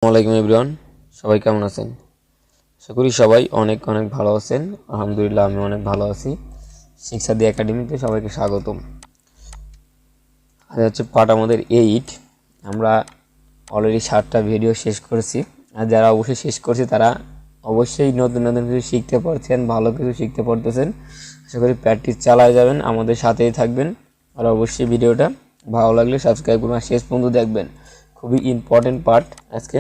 আসসালামু এভরিওয়ান, সবাই কেমন আছেন? আশা করি সবাই অনেক অনেক ভালো আছেন। আলহামদুলিল্লাহ আমি অনেক ভালো আছি। শিক্ষাদি একাডেমিতে সবাইকে স্বাগতম। আজ হচ্ছে পার্ট আমাদের 8। আমরা অলরেডি 7টা ভিডিও শেষ করেছি। আর যারা অবশ্যই শেষ করছে তারা অবশ্যই নতুন নতুন কিছু শিখতে পারছেন, ভালো কিছু শিখতে পারতেছেন। আশা করি প্র্যাকটিস চালায় যাবেন, আমাদের সাথেই থাকবেন। আর অবশ্যই ভিডিওটা ভালো লাগলে সাবস্ক্রাইব করবেন, শেষ পর্যন্ত দেখবেন। খুবই ইম্পর্টেন্ট পার্ট আজকে।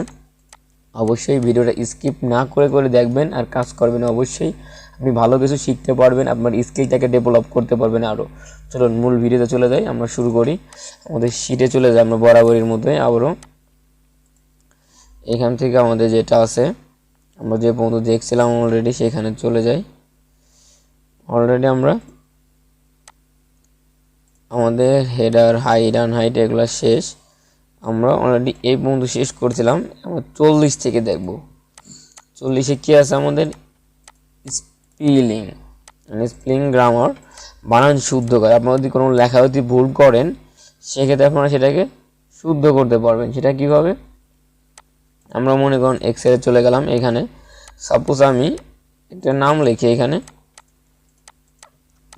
অবশ্যই ভিডিওটা স্কিপ না করে করে দেখবেন আর কাজ করবেন। অবশ্যই আপনি ভালো কিছু শিখতে পারবেন, আপনার স্কিলটাকে ডেভেলপ করতে পারবেন আরও। চলুন মূল ভিডিওতে চলে যাই, আমরা শুরু করি। আমাদের শিটে চলে যাই আমরা বরাবরের মধ্যে আবারও। এখান থেকে আমাদের যেটা আছে আমরা যে পর্যন্ত দেখছিলাম অলরেডি সেখানে চলে যাই। অলরেডি আমরা আমাদের হেডার হাইট আনহাইট এগুলো শেষ। আমরা অলরেডি এই পর্যন্ত শেষ করছিলাম। আমরা 40 থেকে দেখব। 40-এ কী আছে আমাদের? স্পেলিং, মানে স্পেলিং গ্রামার, বানান শুদ্ধ করে। আপনারা যদি কোনো লেখা যদি ভুল করেন সেক্ষেত্রে আপনারা সেটাকে শুদ্ধ করতে পারবেন। সেটা কীভাবে? আমরা মনে করুন এক্সেলে চলে গেলাম। এখানে সাপোজ আমি একটা নাম লিখি, এখানে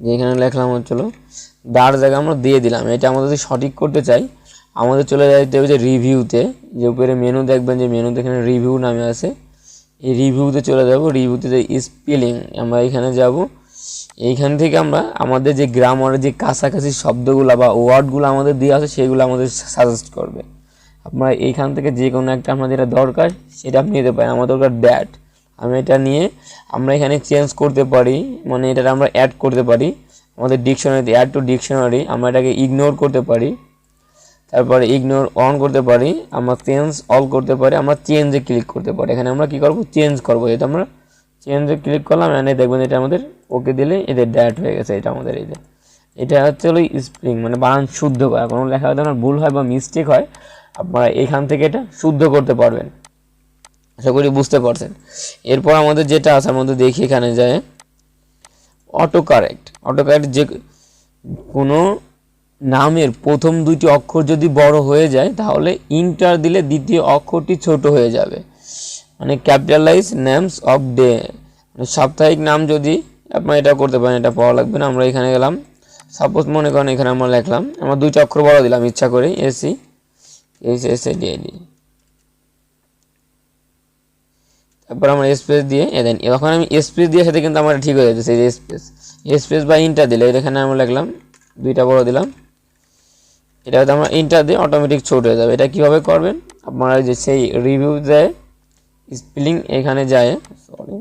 যেখানে লেখলাম হচ্ছিল দাঁড় জায়গা আমরা দিয়ে দিলাম। এটা আমরা যদি সঠিক করতে চাই আমাদের চলে যাইতে হবে যে রিভিউতে, যে উপরে মেনু দেখবেন, যে মেনুতে এখানে রিভিউ নামে আছে, এই রিভিউতে চলে যাব। রিভিউতে যে স্পেলিং আমরা এখানে যাব। এইখান থেকে আমরা আমাদের যে গ্রামারের যে কাছাকাছি শব্দগুলো বা ওয়ার্ডগুলো আমাদের দেওয়া আছে সেগুলো আমাদের সাজেস্ট করবে। আপনারা এইখান থেকে যে কোনো একটা আপনার যেটা দরকার সেটা আপনি নিতে পারেন। আমার দরকার দ্যাট, আমি এটা নিয়ে আমরা এখানে চেঞ্জ করতে পারি, মানে এটা আমরা অ্যাড করতে পারি আমাদের ডিকশনারিতে। অ্যাড টু ডিকশনারি আমরা এটাকে ইগনোর করতে পারি, তারপরে ইগনোর অন করতে পারি, আমরা চেঞ্জ অল করতে পারি, আমরা চেঞ্জে ক্লিক করতে পারি। এখানে আমরা কী করবো? চেঞ্জ করবো। এটা আমরা চেঞ্জে ক্লিক করলাম, এনে দেখবেন এটা আমাদের ওকে দিলে এদের ড্যাট হয়ে গেছে। এটা আমাদের এই যে এটা হচ্ছে হলো স্প্রিং, মানে বানান শুদ্ধ করা। কোনো লেখা যদি আমার ভুল হয় বা মিস্টেক হয় আপনারা এখান থেকে এটা শুদ্ধ করতে পারবেন। আশা করি বুঝতে পারছেন। এরপর আমাদের যেটা আছে আমাদের দেখি, এখানে যায় অটো কারেক্ট। অটো কারেক্ট যে কোনো নামের প্রথম দুইটি অক্ষর যদি বড় হয়ে যায় তাহলে ইন্টার দিলে দ্বিতীয় অক্ষরটি ছোট হয়ে যাবে। মানে ক্যাপিটালাইজ নেমস অফ ডে, মানে সাপ্তাহিক নাম যদি আপনারা এটা করতে পারেন, এটা পাওয়া লাগবে না। আমরা এখানে গেলাম, সাপোজ মনে করেন এখানে আমরা লিখলাম, আমরা দুইটা অক্ষর বড় দিলাম ইচ্ছা করে, AC H S A D A D, তারপর আমরা স্পেস দিয়ে দেন। এখন আমি স্পেস দিয়ে সাথে কিন্তু আমার ঠিক হয়ে যাচ্ছে। এই স্পেস স্পেস বা ইন্টার দিলে এখানে আমরা লিখলাম, দুইটা বড় দিলাম, এটা হয়তো আমরা ইন্টার দিয়ে অটোমেটিক ছোট হয়ে যাবে। এটা কীভাবে করবেন? আপনারা যে সেই রিভিউ যায় স্পেলিং এখানে যায়, সরি,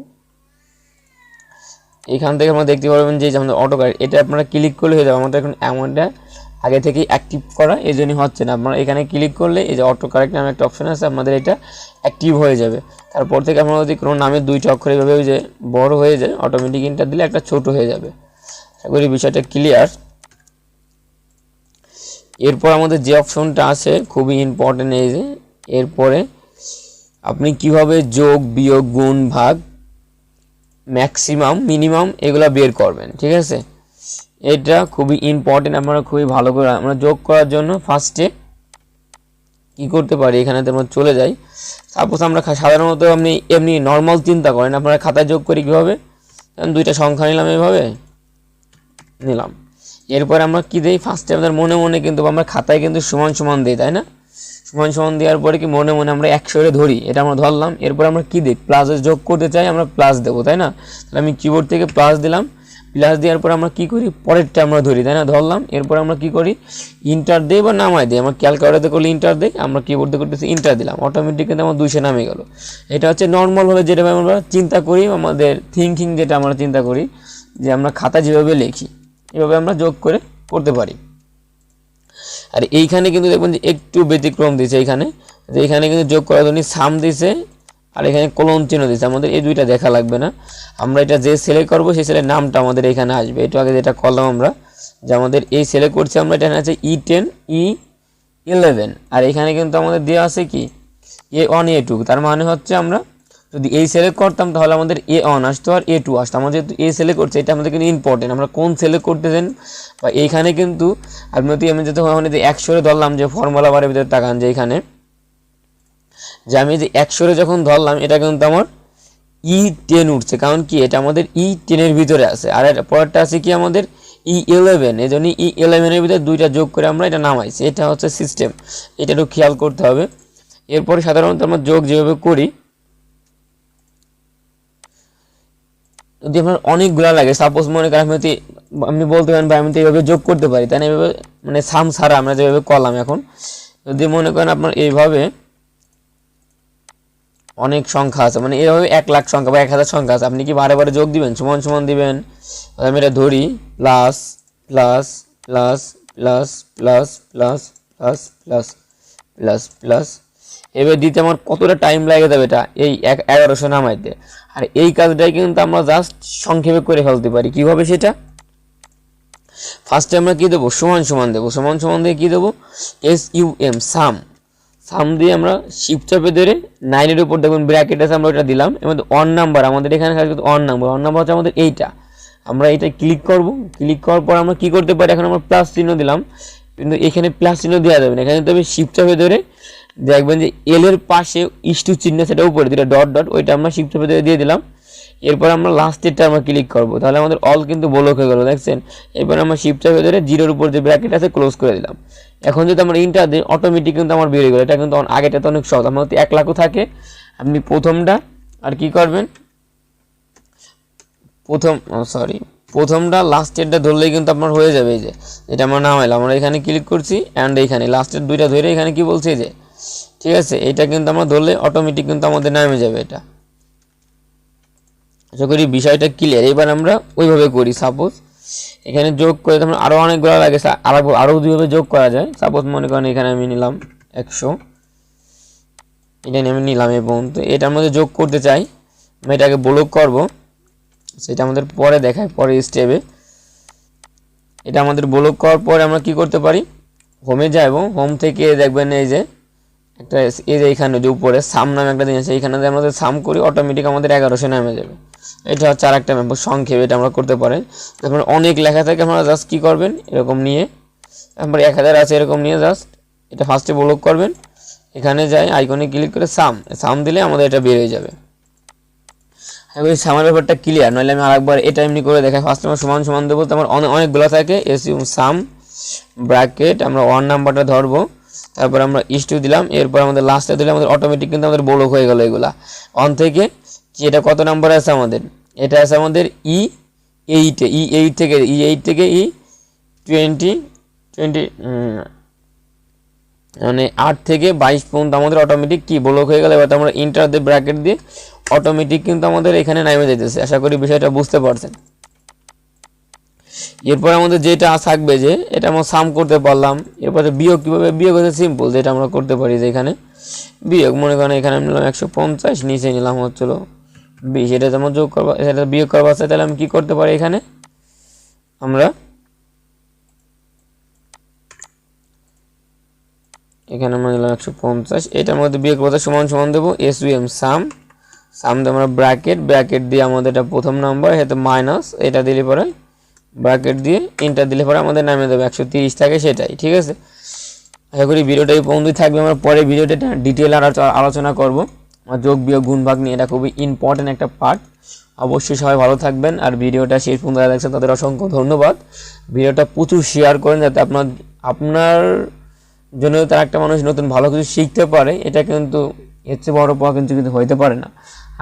এখান থেকে আমরা দেখতে পারবেন যে আমাদের অটো কারেক্ট, এটা আপনারা ক্লিক করলে হয়ে যাবে। আমাদের এখন এমনটা আগে থেকেই অ্যাক্টিভ করা, এই জন্যই হচ্ছে না। আপনারা এখানে ক্লিক করলে এই যে অটো কারেক্ট নামে একটা অপশন আছে, আমাদের এটা অ্যাক্টিভ হয়ে যাবে। তারপর থেকে আপনারা যদি কোনো নামের দুইটা অক্ষর এইভাবে যে বড় হয়ে যায় অটোমেটিক ইন্টার দিলে একটা ছোট হয়ে যাবে। আশা করি বিষয়টা ক্লিয়ার। এরপর আমাদের যে অপশনটা আছে খুবই ইম্পর্টেন্ট, এই যে এরপরে আপনি কিভাবে যোগ বিয়োগ গুণ ভাগ ম্যাক্সিমাম মিনিমাম এগুলো বের করবেন, ঠিক আছে? এটা খুবই ইম্পর্টেন্ট। আপনারা খুবই ভালো করে আমরা যোগ করার জন্য ফার্স্টে কি করতে পারি, এখানে আমরা চলে যাই। সাপোজ আমরা সাধারণত আপনি এমনি নর্মাল চিন্তা করেন, আপনারা খাতায় যোগ করি কীভাবে? দুইটা সংখ্যা নিলাম, এইভাবে নিলাম। এরপর আমরা কি দিই? ফার্স্টে আমাদের মনে মনে কিন্তু আমরা খাতায় কিন্তু সমান সমান দিই, তাই না? সমান সমান দেওয়ার পরে কি মনে মনে আমরা 100 ধরি, এটা আমরা ধরলাম। এরপর আমরা কি দিই? প্লাসে যোগ করতে চাই, আমরা প্লাস দেবো, তাই না? তাহলে আমি কিবোর্ড থেকে প্লাস দিলাম। প্লাস দেওয়ার পর আমরা কি করি? পরেরটা আমরা ধরি, তাই না? ধরলাম। এরপর আমরা কি করি? ইন্টার দিই বা নামাই দিই। আমরা ক্যালকুলেটরে করলে ইন্টার দিই, আমরা কিবোর্ডে করতেছি ইন্টার দিলাম, অটোমেটিক কিন্তু আমার 200 নামে গেল। এটা হচ্ছে নর্মালভাবে যেটা আমরা চিন্তা করি, আমাদের থিঙ্কিং যেটা আমরা চিন্তা করি যে আমরা খাতা যেভাবে লিখি এভাবে আমরা যোগ করে করতে পারি। আর এইখানে কিন্তু দেখবেন যে একটু ব্যতিক্রম দিয়েছে, এইখানে কিন্তু যোগ করার জন্য সাম দিছে আর এখানে কোলন চিহ্ন দিছে। আমাদের এই দুইটা দেখা লাগবে না, আমরা এটা যে সিলেক্ট করব সেই সিলেক্ট নামটা আমাদের এখানে আসবে। একটু আগে যেটা করলাম আমরা, যে আমাদের এই সিলেক্ট করছি আমরা, এটা আছে E10 E11, আর এখানে কিন্তু আমাদের দেওয়া আছে কি A1 A2। তার মানে হচ্ছে আমরা যদি এই সিলেক্ট করতাম তাহলে আমাদের A1 আসতো আর A2 আসতো। আমরা যেহেতু এই সিলেক্ট করছি এটা আমাদের কিন্তু ইম্পর্টেন্ট, আমরা কোন সিলেক্ট করতেছেন। বা এইখানে কিন্তু আমি যেহেতু 100 ধরলাম, যে ফর্মুলা বারের ভিতরে তাকান, যে এখানে যে আমি যে 100 যখন ধরলাম এটা কিন্তু আমার E10 উঠছে, কারণ কি এটা আমাদের E10 এর ভিতরে আছে। আর এর পরেরটা আছে কি আমাদের E11, এই জন্য E11 এর ভিতরে দুইটা যোগ করে আমরা এটা নামাইছি। এটা হচ্ছে সিস্টেম, এটা একটু খেয়াল করতে হবে। এরপরে সাধারণত আমরা যোগ যেভাবে করি, যদি আপনার অনেকগুলা লাগে, সাপোজ মনে করেন আপনি বলতে পারেন ভাই আমি তো এইভাবে যোগ করতে পারি, তাই না? এইভাবে মানে সাম ছাড়া আমরা যেভাবে করলাম, এখন যদি মনে করেন আপনার এইভাবে অনেক সংখ্যা আছে, মানে এইভাবে 1,00,000 সংখ্যা বা 1,000 সংখ্যা আছে, আপনি কি বারে বারে যোগ দিবেন? সমান সমান দিবেন। আমি এটা ধরি, plus plus plus plus plus plus plus plus plus plus, এবার দিতে আমার কতটা টাইম লাগে যাবে এটা এই 1100 নামাইতে। আর এই কাজটাই কিন্তু আমরা জাস্ট সংক্ষেপে করে ফেলতে পারি। কিভাবে সেটা? ফার্স্টে আমরা কি দেবো? সমান সমান দেবো। সমান সমান দিয়ে কি দেবো? SUM, সাম। সাম দিয়ে আমরা শিফট চাপে ধরে 9 এর উপর দেখুন ব্র্যাকেট আছে, আমরা ওটা দিলাম। এর মধ্যে অন নাম্বার, আমাদের এখানে অন নাম্বার হচ্ছে আমাদের এইটা। আমরা এটা ক্লিক করব। ক্লিক করার পর আমরা কি করতে পারি? এখন আমরা প্লাস চিহ্ন দিলাম, কিন্তু এখানে প্লাস চিহ্ন দেওয়া যাবে না। এখানে তবে শিফট চাপে ধরে দেখবেন যে এল এর পাশে ইস্টু চিহ্ন, সেটা উপরে দুটো ডট ডট, ওইটা আমরা শিফট চাপে ধরে দিয়ে দিলাম। এরপর আমরা লাস্টেরটা আমরা ক্লিক করব, তাহলে আমাদের অল কিন্তু ব্লক হয়ে গেল, দেখছেন? এরপর আমরা শিফট চাপে ধরে জিরোর উপর যে ব্র্যাকেট আছে ক্লোজ করে দিলাম। এখন যদি আমরা ইন্টার দিই, অটোমেটিক কিন্তু আমার বেরিয়ে গেল। এটা কিন্তু আগেটা তো অনেক সহজ। আমার 1,00,000 থাকে, আপনি প্রথমটা আর কি করবেন, প্রথমটা লাস্টেরটা ধরলেই কিন্তু আপনার হয়ে যাবে। এই যে এটা আমরা নামাইলাম, আমরা এখানে ক্লিক করছি অ্যান্ড এইখানে লাস্টের দুইটা ধরে এখানে কি বলছে যে, ঠিক আছে, এটা কিন্তু আমরা ধরলে অটোমেটিক কিন্তু আমাদের নামে যাবে। এটা আশা করি বিষয়টা ক্লিয়ার। এবার আমরা ওইভাবে করি। সাপোজ এখানে যোগ করে আমরা আরও অনেকগুলো লাগে, আরও দুইভাবে যোগ করা যায়। সাপোজ মনে করেন এখানে আমি নিলাম 100, এটা নিয়ে আমি নিলাম, এবং তো এটার মধ্যে যোগ করতে চাই, আমি এটাকে ব্লক করব, সেটা আমাদের পরে দেখায়, পরে স্টেপে। এটা আমাদের ব্লক করার পরে আমরা কি করতে পারি? হোমে যাব। হোম থেকে দেখবেন এই যে একটা, এই যে এখানে যে উপরে সাম নামে একটা জিনিস আছে, এইখানে আমরা সাম করি, অটোমেটিক আমাদের 1100 নামে যাবে। এটা হচ্ছে আর একটা ম্যাপ, সংক্ষেপে এটা আমরা করতে পারি। তারপরে অনেক লেখা থাকে, আপনারা জাস্ট কি করবেন, এরকম নিয়ে, তারপরে 1000 আছে এরকম নিয়ে জাস্ট এটা ফার্স্টে ব্লক করবেন। এখানে যাই আইকনে ক্লিক করে সাম দিলে আমাদের এটা বের হয়ে যাবে। এবার সামের ব্যাপারটা ক্লিয়ার, নইলে আমি আরেকবার এটা এমনি করে দেখাই। ফার্স্ট আমরা সমান সমান দেবো, তো আমার অনেকগুলো থাকে। এসইউম সাম ব্র্যাকেট, আমরা 1 নাম্বারটা ধরবো, তারপর আমরা ইস্টু দিলাম, এরপর আমাদের লাস্টে দিলে আমাদের অটোমেটিক কিন্তু আমাদের ব্লক হয়ে গেল এগুলা। অন থেকে কি, এটা কত নাম্বার আছে আমাদের? এটা আছে আমাদের E8 থেকে E20 মানে 8 থেকে 22 পর্যন্ত আমাদের অটোমেটিক কি ব্লক হয়ে গেল। এবার আমরা ইন্টার দিয়ে ব্র্যাকেট দিয়ে অটোমেটিক কিন্তু আমাদের এখানে নামে যেতেছে। আশা করি বিষয়টা বুঝতে পারছেন। এরপর আমাদের যেটা থাকবে, যে এটা আমরা সাম করতে পারলাম। এরপরে বিয়োগ, কীভাবে বিয়োগ হচ্ছে সিম্পল, যেটা আমরা করতে পারি, যে এখানে বিয়োগ মনে করেন এখানে আমি নিলাম 150, নিচে নিলাম হচ্ছিল 20, এটা যেমন যোগ করবো, সেটা বিয়োগ করবো আছে। তাহলে আমি কি করতে পারি? এখানে আমরা নিলাম 150, এটার মধ্যে বিয়োগ করতে সমান সমান দেবো SUM সাম দিয়ে আমরা ব্র্যাকেট দিয়ে আমাদের এটা প্রথম নাম্বার, এটা মাইনাস, এটা দিলে পরে ব্র্যাকেট দিয়ে ইন্টার দিলে পরে আমাদের নামে দেবে 130 থাকে, সেটাই। ঠিক আছে, আশা করি ভিডিওটা এই পর্যন্তই থাকবে। আমরা পরে ভিডিওটা ডিটেল আলোচনা করব যোগ বিয়োগ গুণ ভাগ নিয়ে। এটা খুবই ইম্পর্টেন্ট একটা পার্ট। অবশ্যই সবাই ভালো থাকবেন, আর ভিডিওটা শেষ পর্যন্ত দেখছেন তাদের অসংখ্য ধন্যবাদ। ভিডিওটা প্রচুর শেয়ার করেন, যাতে আপনার জন্য তার একটা মানুষ নতুন ভালো কিছু শিখতে পারে। এটা কিন্তু এর চেয়ে বড় পাওয়া কিন্তু হইতে পারে না।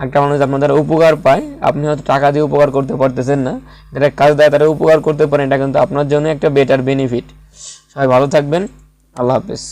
একটা মানুষ আপনার উপকার পায়, আপনি হয়তো টাকা দিয়ে উপকার করতে পারতেছেন না, যেটা কাজ দেয় তারা উপকার করতে পারেন, এটা কিন্তু আপনার জন্য একটা বেটার বেনিফিট। সবাই ভালো থাকবেন, আল্লাহ হাফেজ।